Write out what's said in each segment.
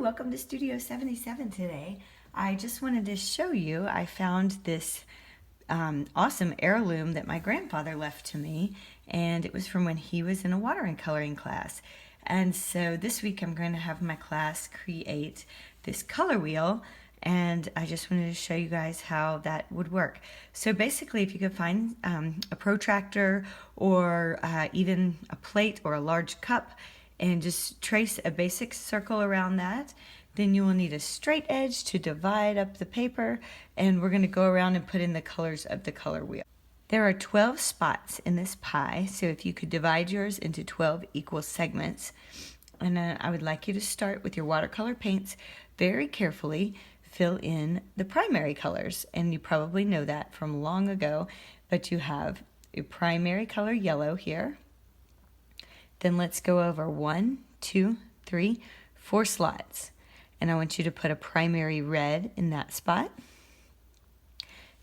welcome to Studio 77 today. I just wanted to show you, I found this awesome heirloom that my grandfather left to me, and it was from when he was in a watercoloring class. And so this week I'm going to have my class create this color wheel, and I just wanted to show you guys how that would work. So basically, if you could find a protractor or even a plate or a large cup, and just trace a basic circle around that. Then you will need a straight edge to divide up the paper, and we're going to go around and put in the colors of the color wheel. There are 12 spots in this pie, so if you could divide yours into 12 equal segments. And then I would like you to start with your watercolor paints. Very carefully fill in the primary colors, and you probably know that from long ago, but you have your primary color yellow here. Then let's go over 1, 2, 3, 4 slots. And I want you to put a primary red in that spot.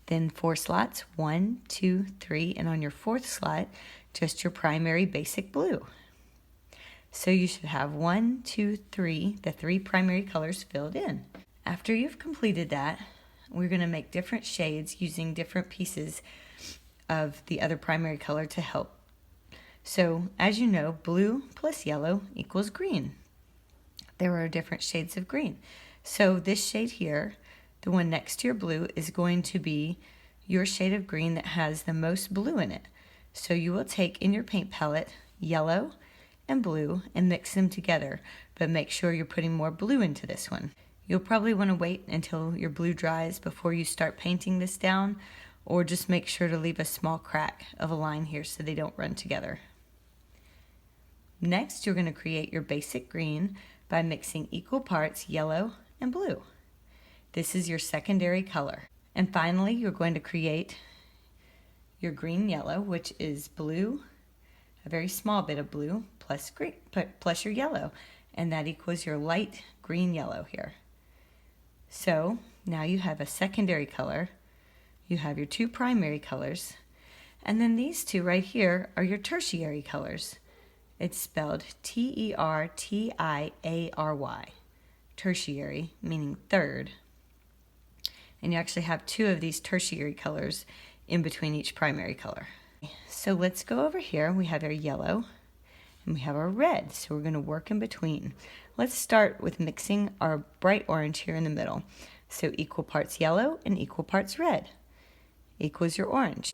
Then 4 slots, 1, 2, 3, and on your 4th slot, just your primary basic blue. So you should have 1, 2, 3, the 3 primary colors filled in. After you've completed that, we're going to make different shades using different pieces of the other primary color to help. So, as you know, blue plus yellow equals green. There are different shades of green. So this shade here, the one next to your blue, is going to be your shade of green that has the most blue in it. So you will take in your paint palette yellow and blue and mix them together, but make sure you're putting more blue into this one. You'll probably want to wait until your blue dries before you start painting this down, or just make sure to leave a small crack of a line here so they don't run together. Next, you're going to create your basic green by mixing equal parts yellow and blue. This is your secondary color. And finally, you're going to create your green yellow, which is blue, a very small bit of blue, plus green, plus your yellow, and that equals your light green yellow here. So now you have a secondary color, you have your 2 primary colors, and then these 2 right here are your tertiary colors. It's spelled T-E-R-T-I-A-R-Y, tertiary, meaning third. And you actually have 2 of these tertiary colors in between each primary color. So let's go over here. We have our yellow and we have our red, so we're going to work in between. Let's start with mixing our bright orange here in the middle. So equal parts yellow and equal parts red equals your orange.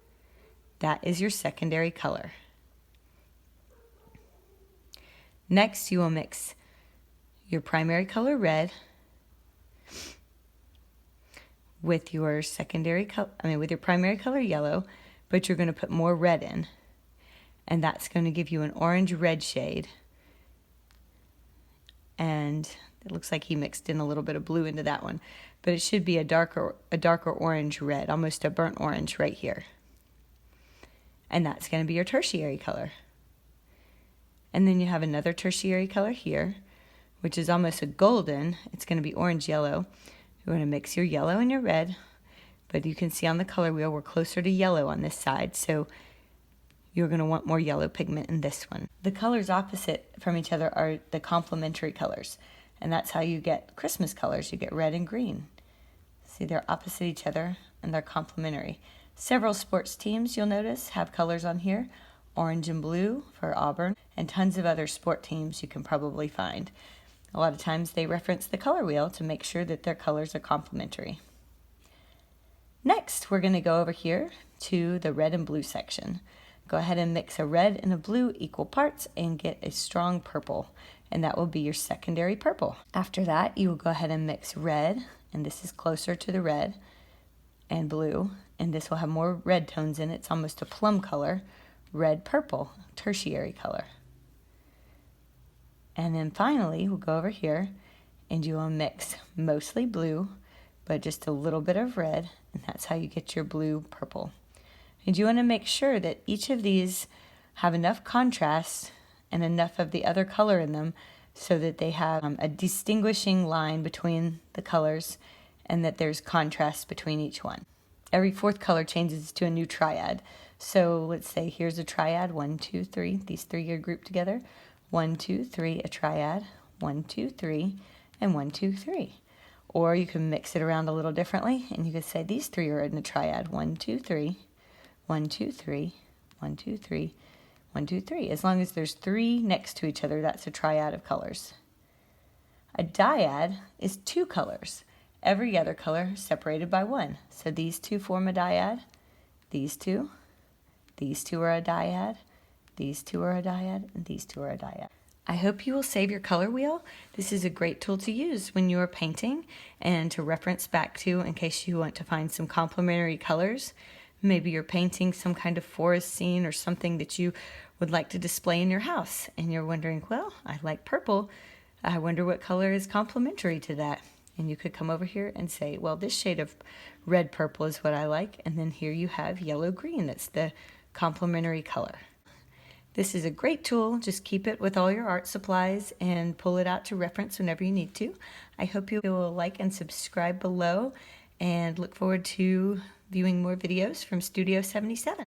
That is your secondary color. Next, you will mix your primary color red with your with your primary color yellow, but you're going to put more red in, and that's going to give you an orange-red shade. And it looks like he mixed in a little bit of blue into that one, but it should be a darker orange red, almost a burnt orange right here. And that's going to be your tertiary color. And then you have another tertiary color here, which is almost a golden. It's going to be orange-yellow. You're going to mix your yellow and your red, but you can see on the color wheel we're closer to yellow on this side, so you're going to want more yellow pigment in this one. The colors opposite from each other are the complementary colors, and that's how you get Christmas colors. You get red and green. See, they're opposite each other, and they're complementary. Several sports teams, you'll notice, have colors on here. Orange and blue for Auburn, and tons of other sport teams you can probably find. A lot of times they reference the color wheel to make sure that their colors are complementary. Next, we're going to go over here to the red and blue section. Go ahead and mix a red and a blue equal parts and get a strong purple, and that will be your secondary purple. After that, you will go ahead and mix red, and this is closer to the red, and blue, and this will have more red tones in it. It's almost a plum color. Red purple, tertiary color. And then finally we'll go over here and you will mix mostly blue but just a little bit of red, and that's how you get your blue purple. And you want to make sure that each of these have enough contrast and enough of the other color in them so that they have a distinguishing line between the colors and that there's contrast between each one. Every 4th color changes to a new triad. So let's say here's a triad, 1, 2, 3. These 3 are grouped together. 1, 2, 3, a triad. 1, 2, 3. and 1, 2, 3. Or you can mix it around a little differently, and you could say these three are in a triad. 1, 2, 3, 1, 2, 3, 1, 2, 3, 1, 2, 3. As long as there's 3 next to each other, that's a triad of colors. A dyad is 2 colors, every other color separated by 1. So these 2 form a dyad, these 2 are a dyad, these 2 are a dyad, and these 2 are a dyad. I hope you will save your color wheel. This is a great tool to use when you are painting and to reference back to in case you want to find some complementary colors. Maybe you're painting some kind of forest scene or something that you would like to display in your house, and you're wondering, well, I like purple. I wonder what color is complementary to that. And you could come over here and say, well, this shade of red purple is what I like, and then here you have yellow green. That's the complementary color. This is a great tool. Just keep it with all your art supplies and pull it out to reference whenever you need to. I hope you will like and subscribe below, and look forward to viewing more videos from Studio 77.